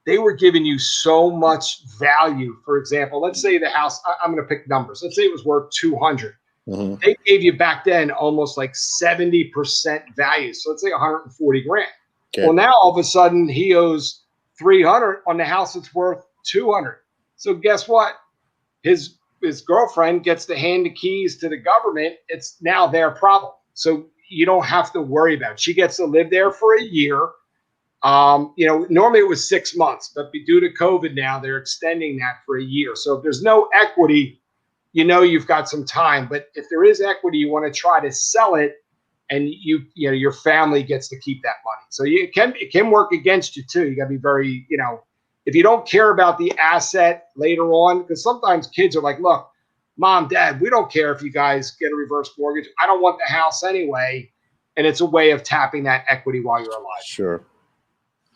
they were giving you so much value. For example, let's say the house, I'm going to pick numbers. Let's say it was worth 200. They gave you back then almost like 70% value. So let's say 140 grand. Okay. Well, now all of a sudden he owes 300 on the house that's worth 200. So guess what? His girlfriend gets to hand the keys to the government. It's now their problem. So you don't have to worry about it. She gets to live there for a year. Normally it was 6 months, but due to COVID now, they're extending that for a year. So if there's no equity, you've got some time. But if there is equity, you want to try to sell it, and your family gets to keep that money. So it can work against you too. You got to be very, if you don't care about the asset later on, because sometimes kids are like, look, Mom, Dad, we don't care if you guys get a reverse mortgage. I don't want the house anyway. And it's a way of tapping that equity while you're alive. Sure.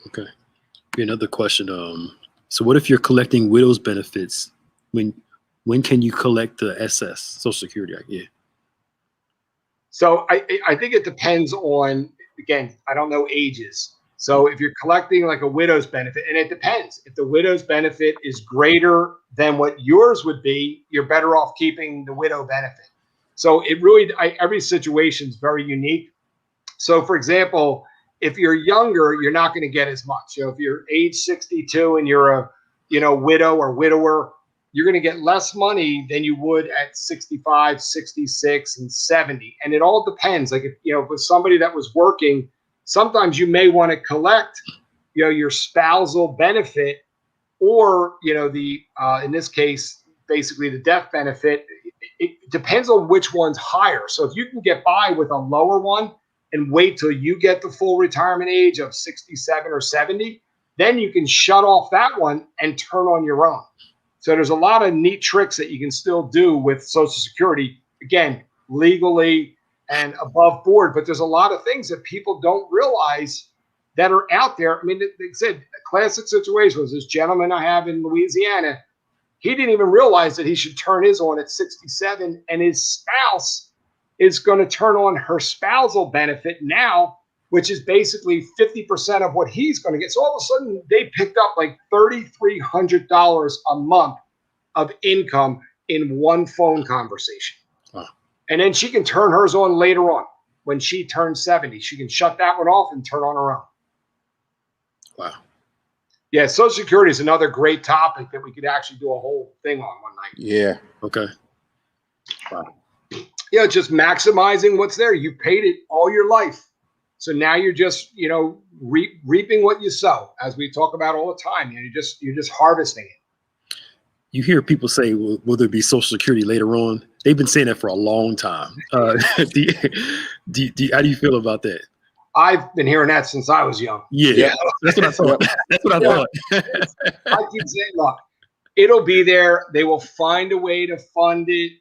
Okay. Another question. So what if you're collecting widow's benefits? When can you collect the SS, Social Security? Yeah. So I think it depends on, again, I don't know ages. So if you're collecting like a widow's benefit, and it depends, if the widow's benefit is greater than what yours would be, you're better off keeping the widow benefit. So it really, every situation is very unique. So for example, if you're younger, you're not going to get as much. If you're age 62 and you're a, widow or widower, you're going to get less money than you would at 65, 66, and 70. And it all depends. Like if, with somebody that was working, sometimes you may want to collect, your spousal benefit, or, in this case, basically the death benefit. It depends on which one's higher. So if you can get by with a lower one and wait till you get the full retirement age of 67 or 70, then you can shut off that one and turn on your own. So there's a lot of neat tricks that you can still do with Social Security, again, legally and above board. But there's a lot of things that people don't realize that are out there. I mean, they said a classic situation was this gentleman I have in Louisiana. He didn't even realize that he should turn his on at 67, and his spouse is going to turn on her spousal benefit now, which is basically 50% of what he's going to get. So all of a sudden, they picked up like $3,300 a month of income in one phone conversation. Wow. And then she can turn hers on later on when she turns 70. She can shut that one off and turn on her own. Wow. Yeah, Social Security is another great topic that we could actually do a whole thing on one night. Yeah. Okay. Wow. Just maximizing what's there. You paid it all your life. So now you're just, reaping what you sow, as we talk about all the time. You're just harvesting it. You hear people say, will there be Social Security later on? They've been saying that for a long time. How do you feel about that? I've been hearing that since I was young. Yeah. That's what I thought. That's what I thought. I keep saying, look, it'll be there. They will find a way to fund it.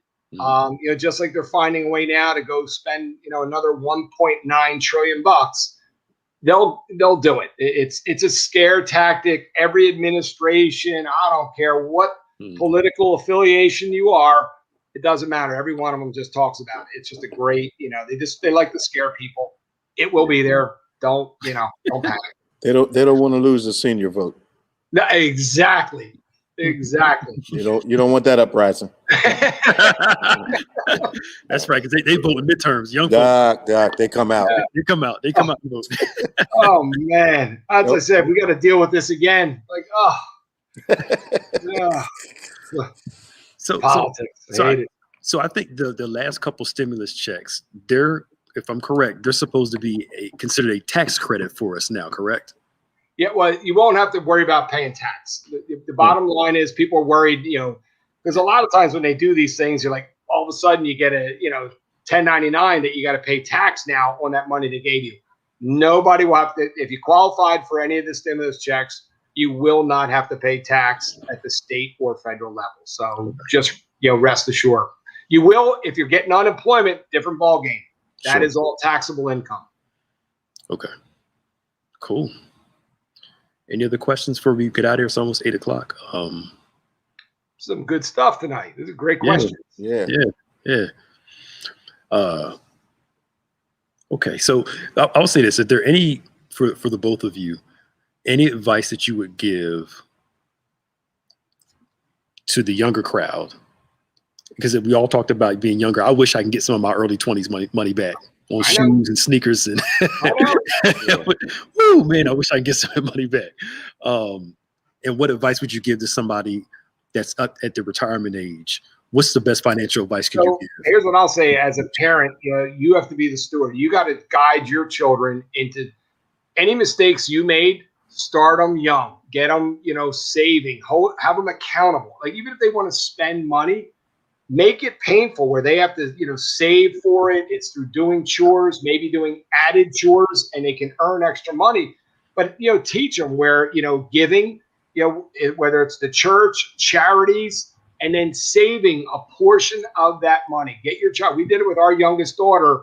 Just like they're finding a way now to go spend, another 1.9 trillion bucks. they'll do it. It's a scare tactic. Every administration, I don't care what political affiliation you are, it doesn't matter. Every one of them just talks about it. It's just a great, they like to scare people. It will be there. Don't panic. They don't want to lose the senior vote. No, exactly. You don't want that uprising. That's right, because they vote in midterms. Young Doc, they come out. Yeah. They come out. And vote. Oh man, as I said, we got to deal with this again. Like, yeah. Politics. So I think the last couple stimulus checks, if I'm correct, they're supposed to be considered a tax credit for us now, correct? Yeah, well, you won't have to worry about paying tax. The bottom line is people are worried, because a lot of times when they do these things, you're like, all of a sudden you get a, 1099 that you got to pay tax now on that money they gave you. Nobody will have to, if you qualified for any of the stimulus checks, you will not have to pay tax at the state or federal level. So just, rest assured. You will, if you're getting unemployment, different ballgame. That is all taxable income. Okay. Cool. Any other questions before we get out of here? It's almost 8 o'clock. Some good stuff tonight. This is a great question. Yeah. Okay, so I'll say this: if there any for the both of you, any advice that you would give to the younger crowd? Because we all talked about being younger. I wish I can get some of my early 20s money back on shoes and sneakers and woo, man, I wish I could get some money back. And what advice would you give to somebody that's up at the retirement age? What's the best financial advice you give? Here's what I'll say as a parent, you have to be the steward. You got to guide your children into any mistakes you made. Start them young, get them, saving, have them accountable. Like even if they want to spend money, make it painful where they have to, save for it. It's through doing chores, maybe doing added chores, and they can earn extra money. But, teach them where, giving, whether it's the church, charities, and then saving a portion of that money. Get your child. We did it with our youngest daughter,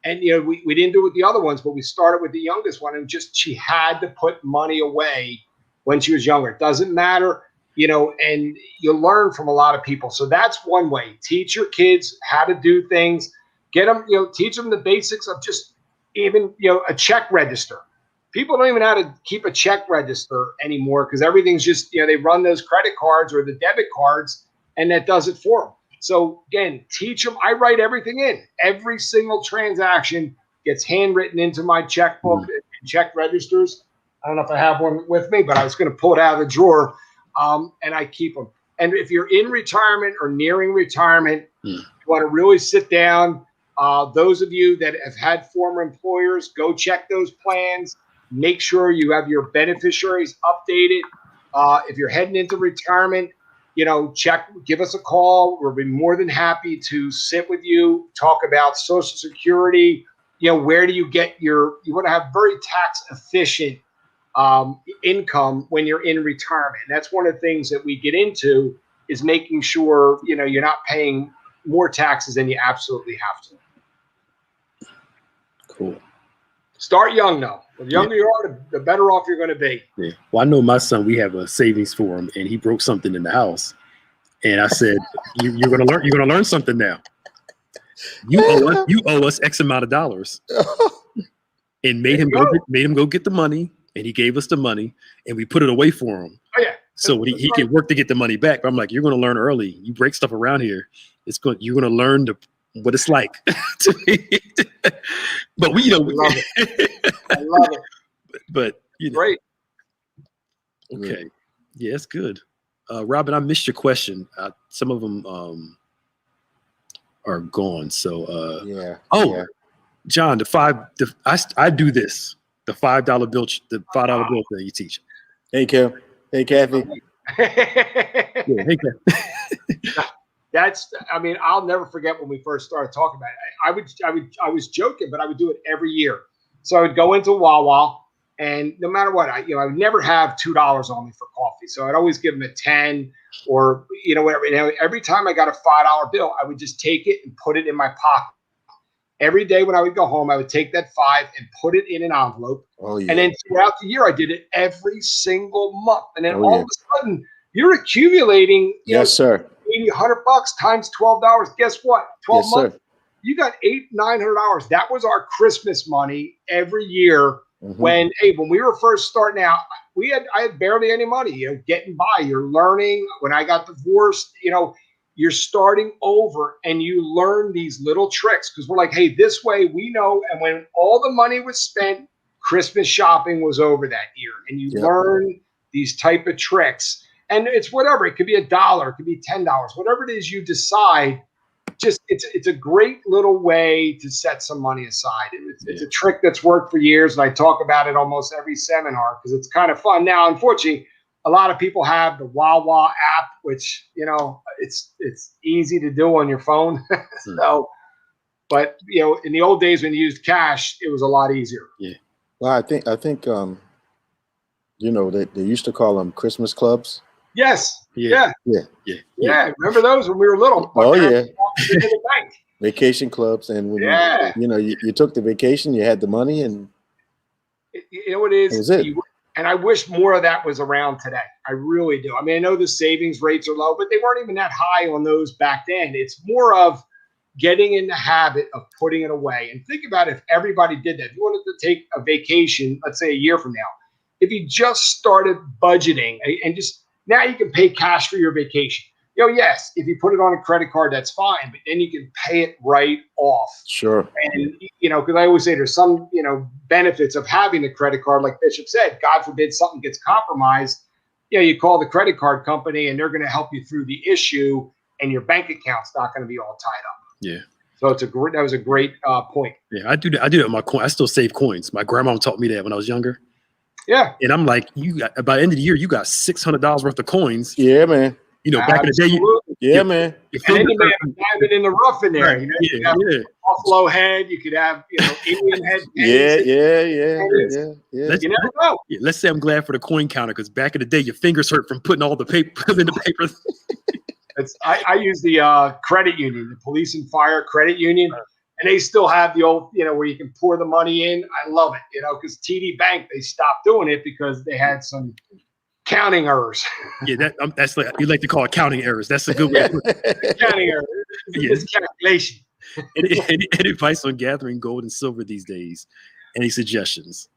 and, we didn't do it with the other ones, but we started with the youngest one, and she had to put money away when she was younger. It doesn't matter. And you learn from a lot of people. So that's one way. Teach your kids how to do things. Get them, teach them the basics of just even, a check register. People don't even know how to keep a check register anymore because everything's just, they run those credit cards or the debit cards and that does it for them. So again, teach them. I write everything in. Every single transaction gets handwritten into my checkbook and check registers. I don't know if I have one with me, but I was going to pull it out of the drawer. And I keep them. And if you're in retirement or nearing retirement, you want to really sit down. Those of you that have had former employers, go check those plans. Make sure you have your beneficiaries updated. If you're heading into retirement, give us a call. We'll be more than happy to sit with you, talk about Social Security. Where do you get you want to have very tax efficient income when you're in retirement. And that's one of the things that we get into is making sure, you're not paying more taxes than you absolutely have to. Cool. Start young though. The younger you are, the better off you're going to be. Yeah. Well, I know my son, we have a savings for him and he broke something in the house. And I said, you're going to learn something now. You owe us X amount of dollars. And made him go get the money. And he gave us the money, and we put it away for him. Oh yeah. So he can work to get the money back. But I'm like, you're going to learn early. You break stuff around here, you're going to learn what it's like. But we, I love it. But great. Okay, yeah, it's good. Robin, I missed your question. Some of them are gone. So yeah. Oh, yeah. John, I do this. The $5 bill, the $5 bill thing you teach. Hey, Kel. Hey, Kathy. Yeah, hey, Kathy. I'll never forget when we first started talking about it. I was joking, but I would do it every year. So I would go into Wawa, and no matter what, I would never have $2 on me for coffee. So I'd always give them a 10 or whatever. Every time I got a $5 bill, I would just take it and put it in my pocket. every day when I would go home, I would take that 5 and put it in an envelope. Oh, yeah. And then throughout the year, I did it every single month. And then Oh, all yeah. of a sudden, you're accumulating, Yes, sir. maybe $100 times $12. Guess what? 12 Yes, months, sir. you got $800-900. That was our Christmas money every year. When we were first starting out, I had barely any money, getting by. You're learning. When I got divorced, you're starting over and you learn these little tricks because we're like, hey, this way we know. And when all the money was spent, Christmas shopping was over that year. And you learn these type of tricks. And it's whatever. It could be $1, it could be $10, whatever it is you decide. Just it's a great little way to set some money aside. It's a trick that's worked for years, and I talk about it almost every seminar because it's kind of fun. Now, unfortunately, a lot of people have the Wawa app, which it's easy to do on your phone. So, but in the old days when you used cash, it was a lot easier. Yeah. Well, I think they used to call them Christmas clubs. Yes. Yeah. Remember those when we were little? Oh, yeah. To the bank. Vacation clubs, and when you took the vacation, you had the money, and it is. And I wish more of that was around today. I really do. I mean, I know the savings rates are low, but they weren't even that high on those back then. It's more of getting in the habit of putting it away. And think about if everybody did that. If you wanted to take a vacation, let's say a year from now, if you just started budgeting and just now you can pay cash for your vacation. Yes, if you put it on a credit card, that's fine, but then you can pay it right off. Sure. And, because I always say there's some, benefits of having a credit card, like Bishop said. God forbid something gets compromised. You call the credit card company and they're going to help you through the issue, and your bank account's not going to be all tied up. Yeah. So that was a great point. Yeah, I do that with my coin. I still save coins. My grandma taught me that when I was younger. Yeah. And I'm like, by the end of the year, you got $600 worth of coins. Yeah, man. Back in the day, man. And then you may have a diamond in the rough in there. Right. You could have buffalo head. You could have, Indian head. Yeah. You never know. Yeah, let's say I'm glad for the coin counter because back in the day, your fingers hurt from putting all the paper in the paper. I use the credit union, the police and fire credit union, and they still have the old, where you can pour the money in. I love it, because TD Bank, they stopped doing it because they had some counting errors. Yeah, that's like you like to call accounting errors. That's a good way. Counting errors. Miscalculation. Any advice on gathering gold and silver these days? Any suggestions?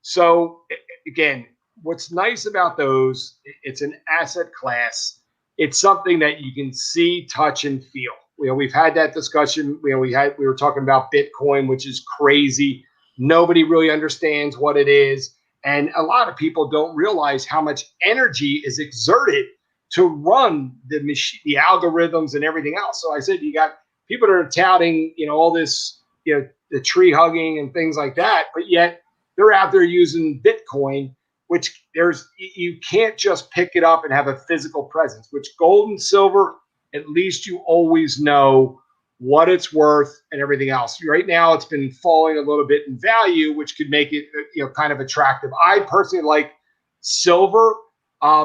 So again, what's nice about those, it's an asset class. It's something that you can see, touch, and feel. We've had that discussion. We were talking about Bitcoin, which is crazy. Nobody really understands what it is. And a lot of people don't realize how much energy is exerted to run the machine, the algorithms and everything else. So I said, you got people that are touting, all this, the tree hugging and things like that, but yet they're out there using Bitcoin, which you can't just pick it up and have a physical presence, which gold and silver, at least you always know what it's worth and everything else. Right now, it's been falling a little bit in value, which could make it, kind of attractive. I personally like silver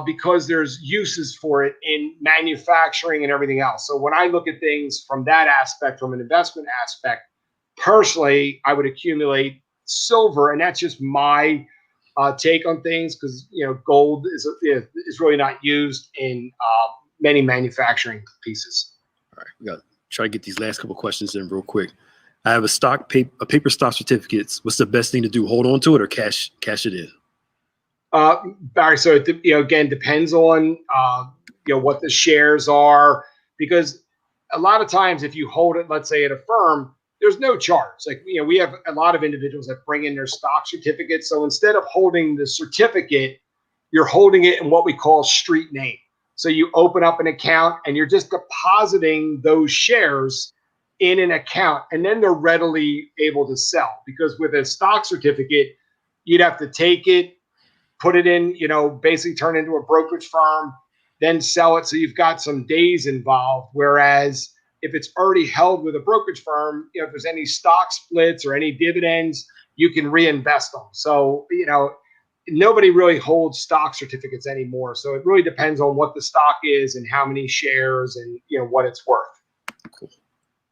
because there's uses for it in manufacturing and everything else. So when I look at things from that aspect, from an investment aspect, personally, I would accumulate silver, and that's just my take on things because gold is really not used in many manufacturing pieces. All right, we got to try to get these last couple questions in real quick. I have a paper stock certificates. What's the best thing to do? Hold on to it or cash it in? Barry, so it again depends on what the shares are, because a lot of times if you hold it, let's say at a firm, there's no charge. Like we have a lot of individuals that bring in their stock certificates. So instead of holding the certificate, you're holding it in what we call street name. So you open up an account and you're just depositing those shares in an account, and then they're readily able to sell. Because with a stock certificate, you'd have to take it, put it in, basically turn it into a brokerage firm, then sell it. So you've got some days involved. Whereas if it's already held with a brokerage firm, if there's any stock splits or any dividends, you can reinvest them. So, nobody really holds stock certificates anymore. So it really depends on what the stock is and how many shares and what it's worth. Cool.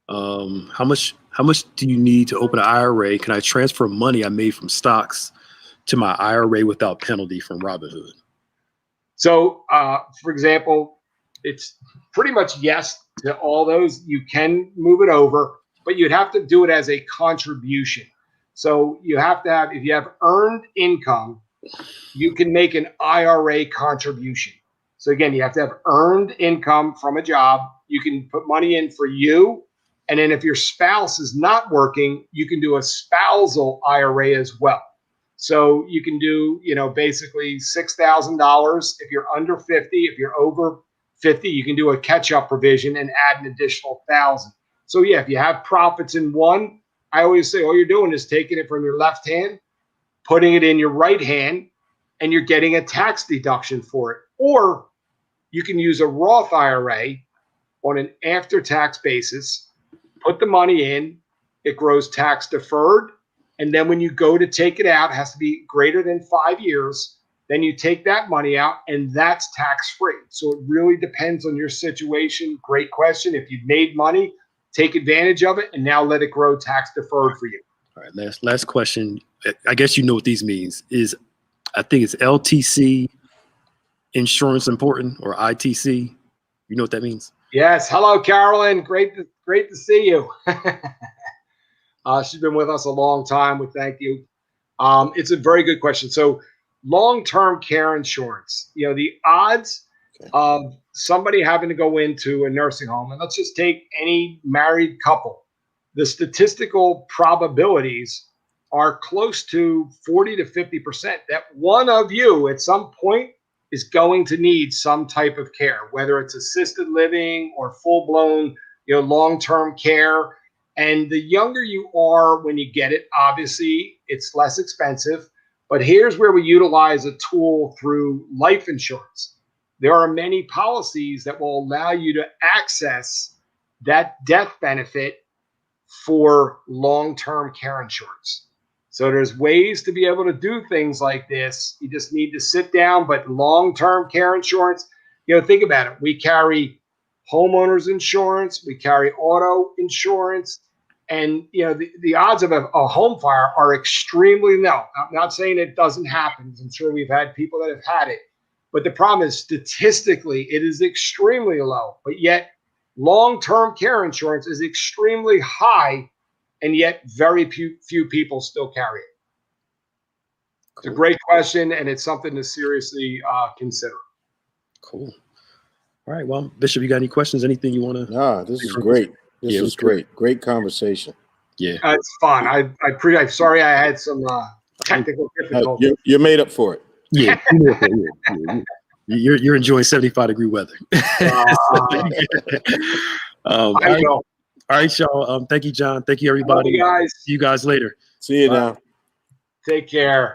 How much do you need to open an IRA? Can I transfer money I made from stocks to my IRA without penalty from Robinhood? So, for example, it's pretty much yes to all those. You can move it over, but you'd have to do it as a contribution. So you have to have, if you have earned income, you can make an IRA contribution. So again, you have to have earned income from a job. You can put money in for you. And then if your spouse is not working, you can do a spousal IRA as well. So you can do, basically $6,000 if you're under 50. If you're over 50, you can do a catch-up provision and add an additional 1,000. So yeah, if you have profits in one, I always say all you're doing is taking it from your left hand, putting it in your right hand, and you're getting a tax deduction for it. Or you can use a Roth IRA on an after-tax basis, put the money in, it grows tax deferred, and then when you go to take it out, it has to be greater than 5 years. Then you take that money out, and that's tax-free. So it really depends on your situation. Great question. If you've made money, take advantage of it, and now let it grow tax deferred for you. All right, last question. I guess you know what these means. I think it's LTC insurance important, or ITC. You know what that means? Yes. Hello, Carolyn. Great to see you. She's been with us a long time. We thank you. It's a very good question. So long-term care insurance, the odds of somebody having to go into a nursing home, and let's just take any married couple, the statistical probabilities are close to 40 to 50% that one of you at some point is going to need some type of care, whether it's assisted living or full-blown, long-term care. And the younger you are when you get it, obviously it's less expensive. But here's where we utilize a tool through life insurance. There are many policies that will allow you to access that death benefit for long-term care insurance. So there's ways to be able to do things like this. You just need to sit down, but long-term care insurance, think about it. We carry homeowners insurance, we carry auto insurance, and the odds of a home fire are extremely low. I'm not saying it doesn't happen. I'm sure we've had people that have had it, but the problem is statistically it is extremely low. But yet long-term care insurance is extremely high, and yet very few people still carry it. It's a great question, and it's something to seriously consider. Cool. All right. Well, Bishop, you got any questions? Anything you want to? Nah, this is great. This was great. Great conversation. Yeah. It's fun. I'm sorry I had some technical difficulties. You made up for it. Yeah. You're enjoying 75-degree weather. All right, y'all. Thank you, John. Thank you, everybody. Guys. See you guys later. See you now. Take care.